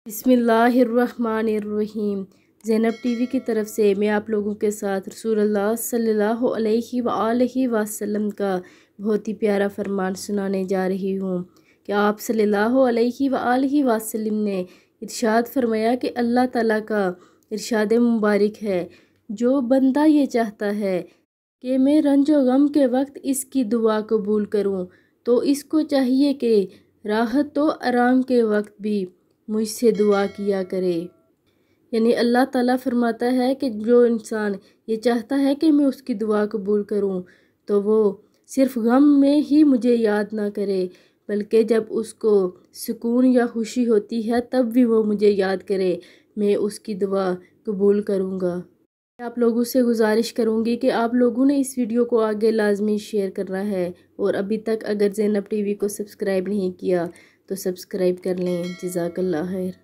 बिस्मिल्लाहिर्रहमानिर्रहीम। ज़ैनब टीवी की तरफ से मैं आप लोगों के साथ रसूलुल्लाह सल्लल्लाहु अलैहि वआलैहि वसल्लम का बहुत ही प्यारा फरमान सुनाने जा रही हूँ कि आप सल्लल्लाहु अलैहि वआलैहि वसल्लम ने इरशाद फरमाया कि अल्लाह ताला का इरशाद मुबारक है, जो बंदा ये चाहता है कि मैं रंजो गम के वक्त इसकी दुआ कबूल करूँ, तो इसको चाहिए कि राहत तो आराम के वक्त भी मुझसे दुआ किया करे। यानी अल्लाह ताला फरमाता है कि जो इंसान ये चाहता है कि मैं उसकी दुआ कबूल करूं, तो वो सिर्फ़ गम में ही मुझे याद ना करे, बल्कि जब उसको सुकून या खुशी होती है तब भी वो मुझे याद करे, मैं उसकी दुआ कबूल करूंगा। आप लोगों से गुजारिश करूंगी कि आप लोगों ने इस वीडियो को आगे लाजमी शेयर करना है, और अभी तक अगर ज़ैनब टीवी को सब्सक्राइब नहीं किया तो सब्सक्राइब कर लें। जज़ाकल्लाह खैर।